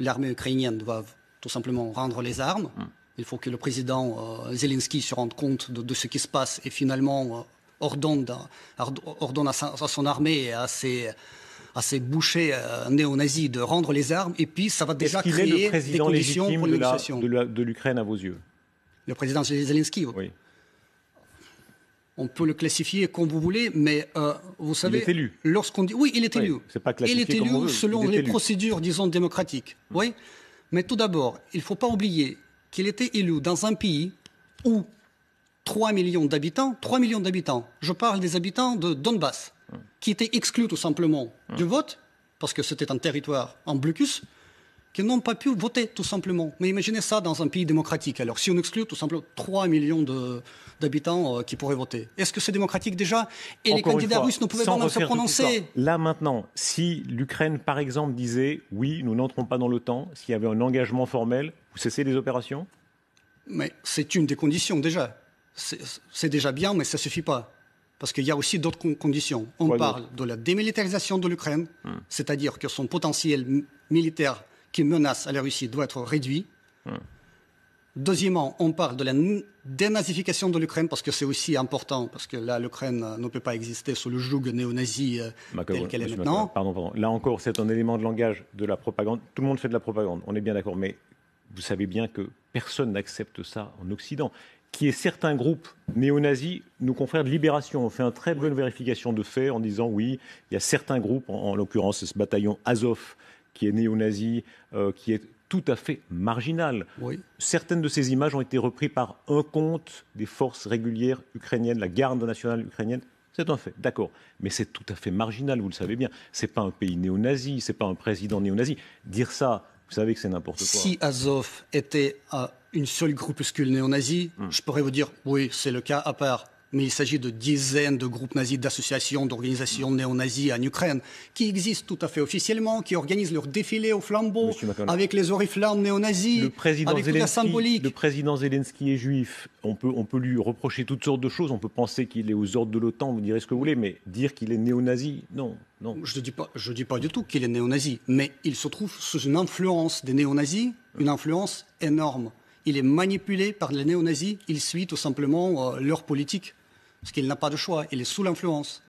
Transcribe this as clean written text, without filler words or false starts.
l'armée ukrainienne doit tout simplement rendre les armes. Il faut que le président Zelensky se rende compte de ce qui se passe et finalement ordonne à son armée et à ses bouchers néo-nazis de rendre les armes. Et puis, ça va déjà créer des conditions pour les négociations. De l'Ukraine à vos yeux? Le président Zelensky, oui. On peut le classifier comme vous voulez, mais vous savez... Il est élu. Lorsqu'on dit... Oui, il est élu. C'est pas classifié il est élu comme on veut. selon les procédures, disons, démocratiques. Oui. Mais tout d'abord, il ne faut pas oublier qu'il était élu dans un pays où 3 millions d'habitants, je parle des habitants de Donbass, qui étaient exclus tout simplement du vote, parce que c'était un territoire en blocus, qui n'ont pas pu voter tout simplement. Mais imaginez ça dans un pays démocratique. Alors si on exclut tout simplement 3 millions d'habitants qui pourraient voter, est-ce que c'est démocratique déjà? Et les candidats russes ne pouvaient pas même se prononcer. Là maintenant, si l'Ukraine par exemple disait oui, nous n'entrons pas dans l'OTAN, s'il y avait un engagement formel, vous cessez les opérations? Mais c'est une des conditions déjà. C'est déjà bien, mais ça ne suffit pas. Parce qu'il y a aussi d'autres conditions. On parle de la démilitarisation de l'Ukraine, c'est-à-dire que son potentiel militaire qui menace à la Russie doit être réduit. Deuxièmement, on parle de la dénazification de l'Ukraine, parce que c'est aussi important, parce que là, l'Ukraine ne peut pas exister sous le joug néo-nazi tel qu'elle est maintenant. Pardon. Là encore, c'est un élément de langage de la propagande. Tout le monde fait de la propagande, on est bien d'accord. Mais vous savez bien que personne n'accepte ça en Occident. Qui est certains groupes néo-nazis, nos confrères de Libération ont fait une très bonne vérification de faits en disant oui, il y a certains groupes, en l'occurrence ce bataillon Azov, qui est néo-nazi, qui est tout à fait marginal. Oui. Certaines de ces images ont été reprises par un compte des forces régulières ukrainiennes, la garde nationale ukrainienne. C'est un fait, d'accord. Mais c'est tout à fait marginal, vous le savez bien. Ce n'est pas un pays néo-nazi, ce n'est pas un président néo-nazi. Dire ça, vous savez que c'est n'importe quoi. Si Azov était une seule groupuscule néo-nazi, je pourrais vous dire, oui, c'est le cas à part. Mais il s'agit de dizaines de groupes nazis, d'associations, d'organisations néo-nazis en Ukraine, qui existent tout à fait officiellement, qui organisent leurs défilés au flambeau, avec les oriflammes néo-nazis, avec toute la symbolique. Le président Zelensky est juif. On peut lui reprocher toutes sortes de choses. On peut penser qu'il est aux ordres de l'OTAN, vous direz ce que vous voulez, mais dire qu'il est néo-nazi, non. Je ne dis pas du tout qu'il est néo-nazi, mais il se trouve sous une influence des néo-nazis, une influence énorme. Il est manipulé par les néo-nazis, il suit tout simplement leur politique. Parce qu'il n'a pas de choix, il est sous l'influence.